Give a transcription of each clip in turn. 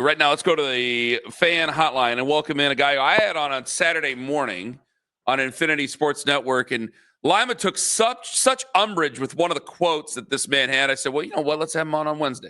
Right now, let's go to the fan hotline and welcome in a guy I had on Saturday morning on Infinity Sports Network. And Lima took such umbrage with one of the quotes that this man had. I said, well, you know what? Let's have him on Wednesday.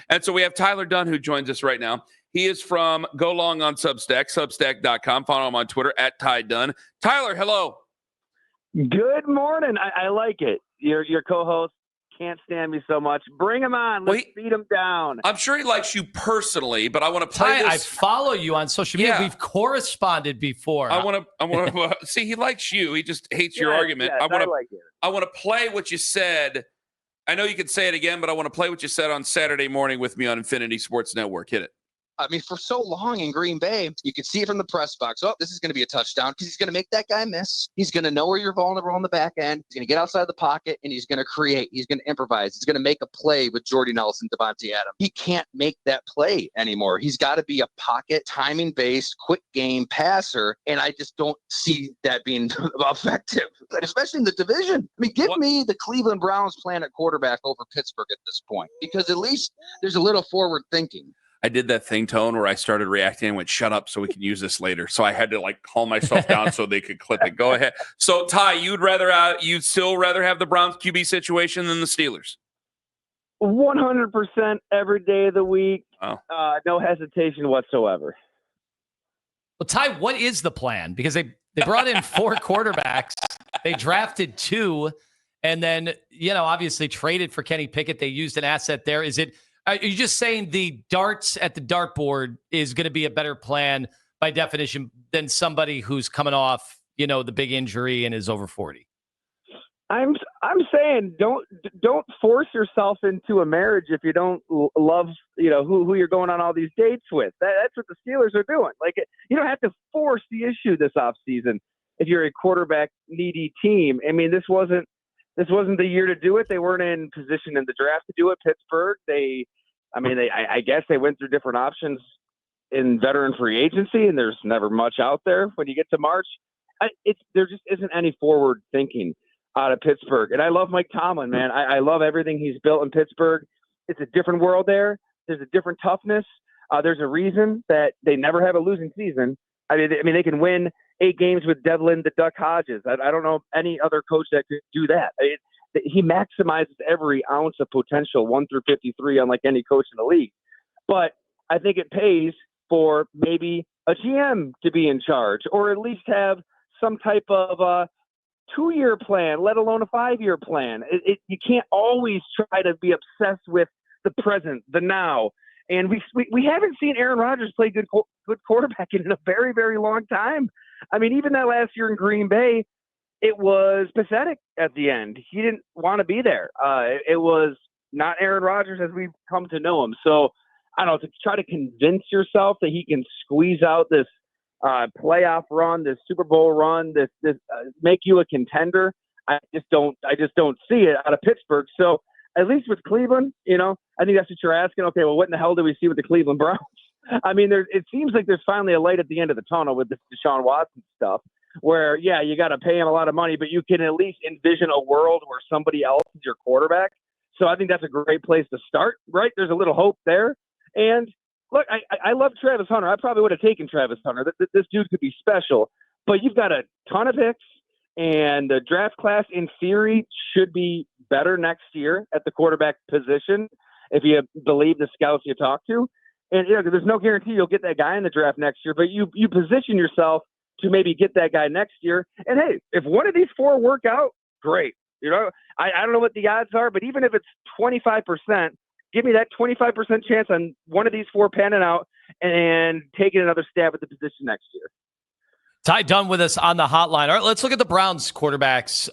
And so we have Tyler Dunne, who joins us right now. He is from Go Long on Substack, substack.com. Follow him on Twitter at Ty Dunne. Tyler, hello. Good morning. I like it. Your co-host can't stand me so much. Bring him on. Let's beat him down. I'm sure he likes you personally, but I want to play Ty, this. I follow you on social media. Yeah. We've corresponded before. I want to see. He likes you. He just hates your argument. Yes, I want to play what you said. I know you could say it again, but I want to play what you said on Saturday morning with me on Infinity Sports Network. Hit it. I mean, for so long in Green Bay, you could see it from the press box. Oh, this is going to be a touchdown because he's going to make that guy miss. He's going to know where you're vulnerable on the back end. He's going to get outside the pocket, and he's going to create. He's going to improvise. He's going to make a play with Jordy Nelson, Devontae Adams. He can't make that play anymore. He's got to be a pocket, timing-based, quick game passer, and I just don't see that being effective, especially in the division. I mean, give me the Cleveland Browns playing at quarterback over Pittsburgh at this point because at least there's a little forward thinking. I did that thing, Tone, where I started reacting and went, shut up so we can use this later. So I had to calm myself down so they could clip it. Go ahead. So, Ty, you'd still rather have the Browns QB situation than the Steelers? 100% every day of the week. Oh. No hesitation whatsoever. Well, Ty, what is the plan? Because they brought in 4 quarterbacks. They drafted 2 and then, obviously traded for Kenny Pickett. They used an asset there. Are you just saying the darts at the dartboard is going to be a better plan by definition than somebody who's coming off, the big injury and is over 40? I'm saying don't force yourself into a marriage if you don't love, who you're going on all these dates with. That's what the Steelers are doing. You don't have to force the issue this offseason if you're a quarterback needy team. I mean, this wasn't the year to do it. They weren't in position in the draft to do it. Pittsburgh, I guess they went through different options in veteran free agency, and there's never much out there when you get to March. There just isn't any forward thinking out of Pittsburgh. And I love Mike Tomlin, man. I love everything he's built in Pittsburgh. It's a different world there. There's a different toughness. There's a reason that they never have a losing season. I mean, they can win 8 games with Devlin the Duck Hodges. I don't know any other coach that could do that. He maximizes every ounce of potential, 1 through 53, unlike any coach in the league. But I think it pays for maybe a GM to be in charge, or at least have some type of 2-year plan, let alone a 5-year plan. You can't always try to be obsessed with the present, the now. And we haven't seen Aaron Rodgers play good quarterbacking in a very, very long time. I mean, even that last year in Green Bay, it was pathetic at the end. He didn't want to be there. It was not Aaron Rodgers as we've come to know him. So, I don't know, to try to convince yourself that he can squeeze out this playoff run, this Super Bowl run, this make you a contender, I just don't see it out of Pittsburgh. So, at least with Cleveland, I think that's what you're asking. Okay, well, what in the hell do we see with the Cleveland Browns? I mean, it seems like there's finally a light at the end of the tunnel with this Deshaun Watson stuff where, yeah, you got to pay him a lot of money, but you can at least envision a world where somebody else is your quarterback. So I think that's a great place to start, right? There's a little hope there. And look, I love Travis Hunter. I probably would have taken Travis Hunter. This dude could be special, but you've got a ton of picks, and the draft class in theory should be better next year at the quarterback position if you believe the scouts you talk to. And there's no guarantee you'll get that guy in the draft next year, but you position yourself to maybe get that guy next year. And hey, if one of these 4 work out, great. I don't know what the odds are, but even if it's 25%, give me that 25% chance on one of these 4 panning out and taking another stab at the position next year. Ty Dunne with us on the hotline. All right, let's look at the Browns quarterbacks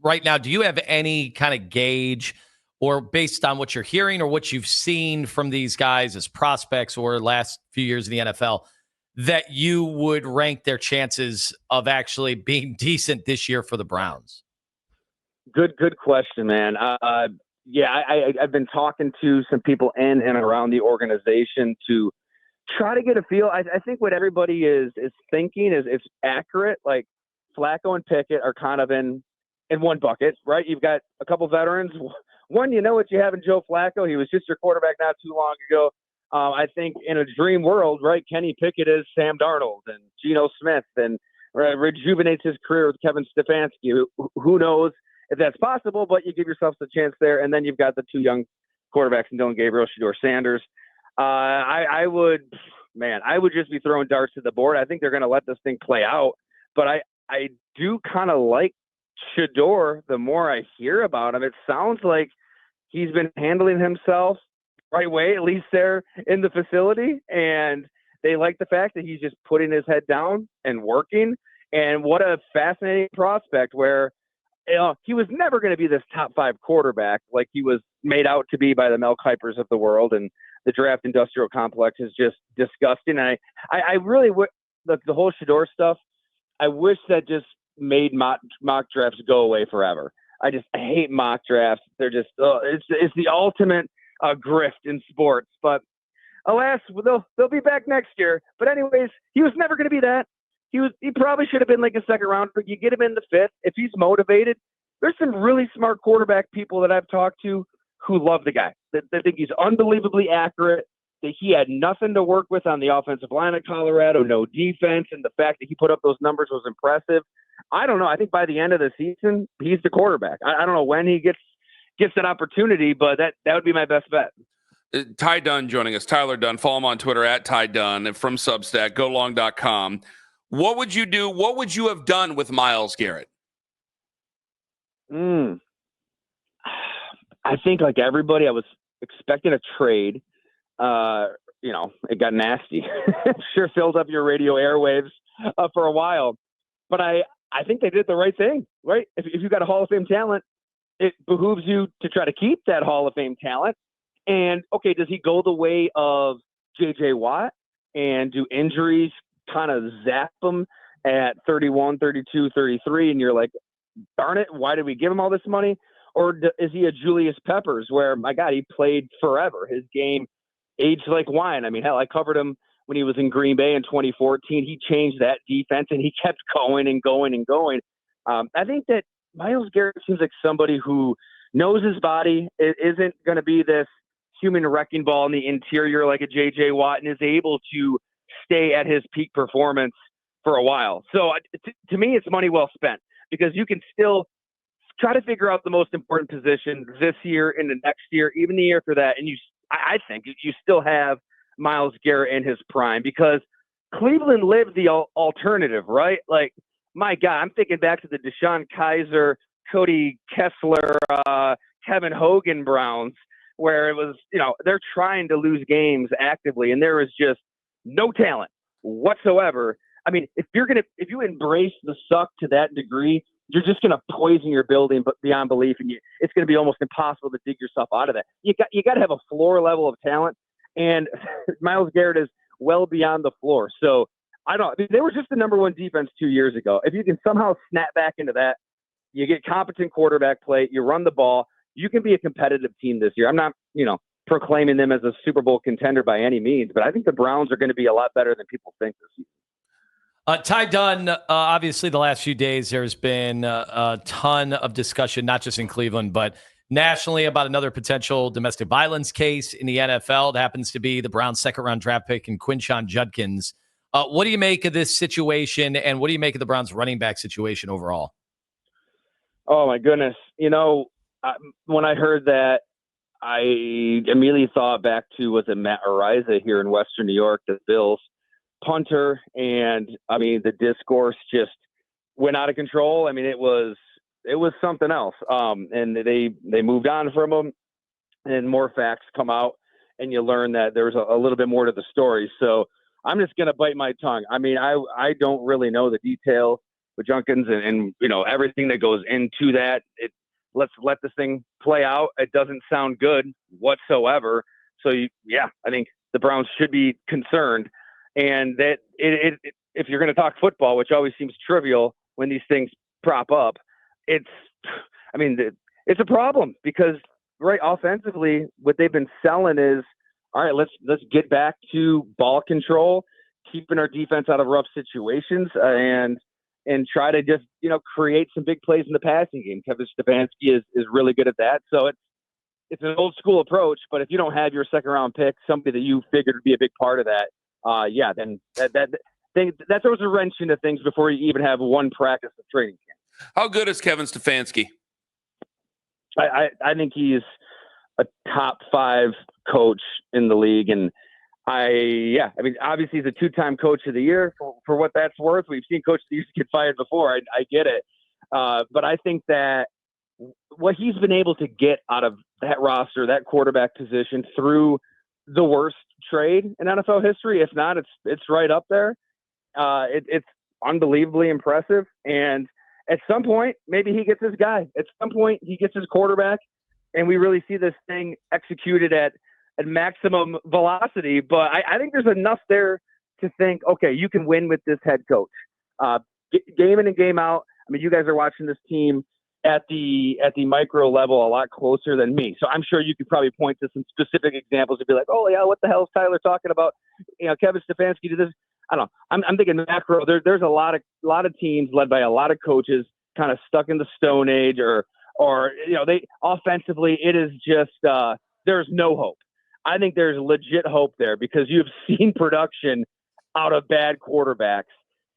right now. Do you have any kind of gauge, or based on what you're hearing or what you've seen from these guys as prospects or last few years in the NFL, that you would rank their chances of actually being decent this year for the Browns? Good question, man. Yeah, I've been talking to some people in and around the organization to try to get a feel. I think what everybody is thinking is accurate. Like Flacco and Pickett are kind of in one bucket, right? You've got a couple veterans. One, you know what you have in Joe Flacco. He was just your quarterback not too long ago. I think in a dream world, right, Kenny Pickett is Sam Darnold and Geno Smith and rejuvenates his career with Kevin Stefanski. Who knows if that's possible, but you give yourself a chance there. And then you've got the two young quarterbacks in Dylan Gabriel, Shedeur Sanders. I would just be throwing darts to the board. I think they're going to let this thing play out. But I do kind of like Shedeur the more I hear about him. It sounds like he's been handling himself right way, at least there in the facility. And they like the fact that he's just putting his head down and working. And what a fascinating prospect where, he was never going to be this top 5 quarterback like he was made out to be by the Mel Kipers of the world. And the draft industrial complex is just disgusting. And I really would the whole Shedeur stuff. I wish that just made mock drafts go away forever. I hate mock drafts. They're just, it's the ultimate grift in sports, but alas, they'll be back next year. But anyways, he was never going to be that. He probably should have been like a second round, but you get him in the 5th. If he's motivated, there's some really smart quarterback people that I've talked to who love the guy. They think he's unbelievably accurate, that he had nothing to work with on the offensive line of Colorado, no defense, and the fact that he put up those numbers was impressive. I don't know. I think by the end of the season, he's the quarterback. I don't know when he gets that opportunity, but that would be my best bet. Ty Dunne joining us. Tyler Dunne. Follow him on Twitter at Ty Dunne and from Substack, golong.com. What would you do? What would you have done with Myles Garrett? I think like everybody, I was expecting a trade. It got nasty. Sure filled up your radio airwaves for a while. But I think they did the right thing, right? If you got a Hall of Fame talent, it behooves you to try to keep that Hall of Fame talent. And, okay, does he go the way of J.J. Watt and do injuries kind of zap him at 31, 32, 33, and you're like, darn it, why did we give him all this money? Or is he a Julius Peppers where, my God, he played forever. His game aged like wine. I mean, hell, I covered him when he was in Green Bay in 2014. He changed that defense, and he kept going and going and going. I think that Myles Garrett seems like somebody who knows his body. It isn't going to be this human wrecking ball in the interior like a J.J. Watt and is able to stay at his peak performance for a while. So to me, it's money well spent because you can still try to figure out the most important position this year and the next year, even the year after that. And I think you still have Myles Garrett in his prime because Cleveland lived the alternative, right? Like, my God, I'm thinking back to the Deshaun Kaiser, Cody Kessler, Kevin Hogan Browns, where it was, they're trying to lose games actively, and there is just no talent whatsoever. I mean, if you embrace the suck to that degree, you're just going to poison your building beyond belief, and it's going to be almost impossible to dig yourself out of that. You got to have a floor level of talent, and Myles Garrett is well beyond the floor. So they were just the number 1 defense 2 years ago. If you can somehow snap back into that, you get competent quarterback play, you run the ball, you can be a competitive team this year. I'm not, proclaiming them as a Super Bowl contender by any means, but I think the Browns are going to be a lot better than people think this season. Ty Dunne, obviously the last few days there's been a ton of discussion, not just in Cleveland, but nationally about another potential domestic violence case in the NFL. It happens to be the Browns' second-round draft pick in Quinnshan Judkins. What do you make of this situation, and what do you make of the Browns' running back situation overall? Oh, my goodness. When I heard that, I immediately thought back to, was it Matt Ariza here in Western New York, the Bills punter, and I mean the discourse just went out of control. I mean it was something else. And they moved on from him, and more facts come out, and you learn that there's a little bit more to the story. So I'm just gonna bite my tongue. I mean I don't really know the details with Judkins and everything that goes into that. Let's let this thing play out. It doesn't sound good whatsoever. So I think the Browns should be concerned. And that if you're going to talk football, which always seems trivial when these things prop up, it's a problem because right offensively, what they've been selling is, all right, let's get back to ball control, keeping our defense out of rough situations, and try to just create some big plays in the passing game. Kevin Stefanski is really good at that. So it's an old school approach, but if you don't have your second round pick, somebody that you figured would be a big part of that, then that throws a wrench into things before you even have one practice of training camp. How good is Kevin Stefanski? I think he's a top 5 coach in the league. And obviously he's a 2-time coach of the year for what that's worth. We've seen coaches of the year get fired before. I get it. But I think that what he's been able to get out of that roster, that quarterback position through the worst trade in NFL history, if not, it's right up there. It's unbelievably impressive. And at some point, maybe he gets his guy. At some point, he gets his quarterback, and we really see this thing executed at maximum velocity. But I think there's enough there to think, okay, you can win with this head coach. Game in and game out. I mean, you guys are watching this team at the micro level a lot closer than me. So I'm sure you could probably point to some specific examples and be like, oh, yeah, what the hell is Tyler talking about? Kevin Stefanski did this. I don't know. I'm thinking macro. There's a lot of teams led by a lot of coaches kind of stuck in the Stone Age, or they offensively it is just there's no hope. I think there's legit hope there because you've seen production out of bad quarterbacks,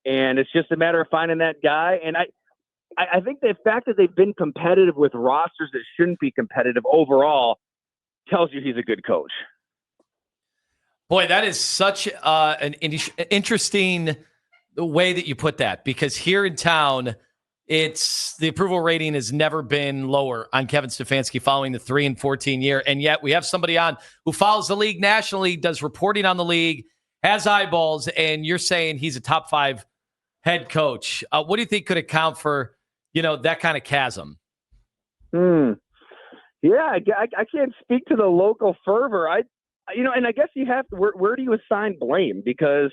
and it's just a matter of finding that guy. And I think the fact that they've been competitive with rosters that shouldn't be competitive overall tells you he's a good coach. Boy, that is such an interesting way that you put that, because here in town, the approval rating has never been lower on Kevin Stefanski following the 3-14 year. And yet we have somebody on who follows the league nationally, does reporting on the league, has eyeballs, and you're saying he's a top 5 head coach. What do you think could account for, that kind of chasm? Yeah, I can't speak to the local fervor. And I guess you have to, where do you assign blame? Because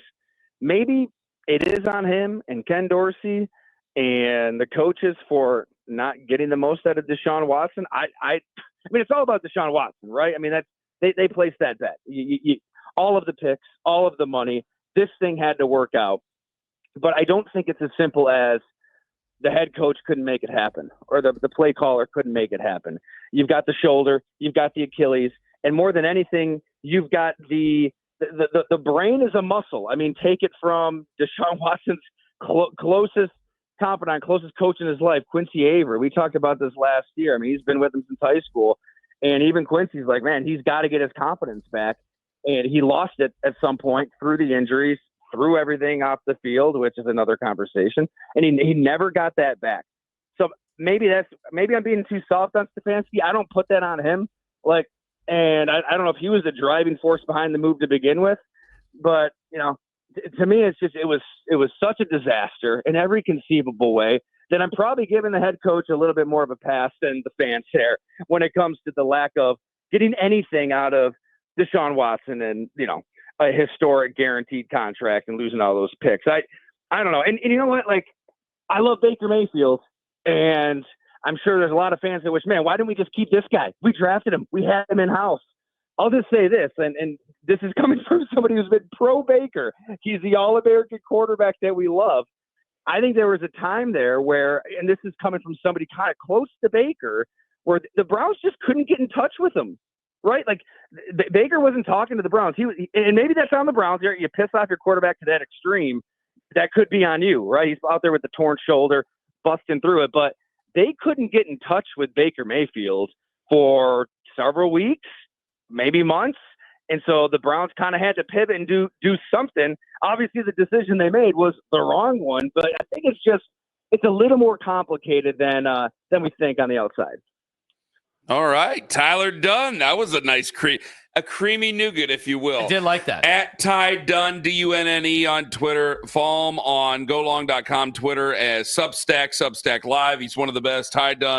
maybe it is on him and Ken Dorsey and the coaches for not getting the most out of Deshaun Watson. I mean, it's all about Deshaun Watson, right? I mean, they placed that bet. All of the picks, all of the money, this thing had to work out. But I don't think it's as simple as the head coach couldn't make it happen, or the play caller couldn't make it happen. You've got the shoulder, you've got the Achilles, and more than anything, you've got the brain is a muscle. I mean, take it from Deshaun Watson's closest confidant, closest coach in his life, Quincy Avery. We talked about this last year. I mean, he's been with him since high school, and even Quincy's like, man, he's got to get his confidence back, and he lost it at some point through the injuries, threw everything off the field, which is another conversation, and he never got that back. So maybe I'm being too soft on Stefanski. I don't put that on him. And I don't know if he was the driving force behind the move to begin with, but to me, it's just it was such a disaster in every conceivable way that I'm probably giving the head coach a little bit more of a pass than the fans there when it comes to the lack of getting anything out of Deshaun Watson and a historic guaranteed contract and losing all those picks. I don't know, and you know what? I love Baker Mayfield, and I'm sure there's a lot of fans that wish, man, why didn't we just keep this guy? We drafted him. We had him in-house. I'll just say this, and this is coming from somebody who's been pro-Baker. He's the All-American quarterback that we love. I think there was a time there where, and this is coming from somebody kind of close to Baker, where the Browns just couldn't get in touch with him, right? Baker wasn't talking to the Browns. And maybe that's on the Browns. You piss off your quarterback to that extreme, that could be on you, right? He's out there with the torn shoulder, busting through it, but they couldn't get in touch with Baker Mayfield for several weeks, maybe months. And so the Browns kind of had to pivot and do something. Obviously, the decision they made was the wrong one, but I think it's a little more complicated than we think on the outside. All right, Tyler Dunne. That was a nice creamy nougat, if you will. I did like that. At Ty Dunne, Dunne on Twitter. Follow him on golong.com Twitter as Substack Live. He's one of the best. Ty Dunne.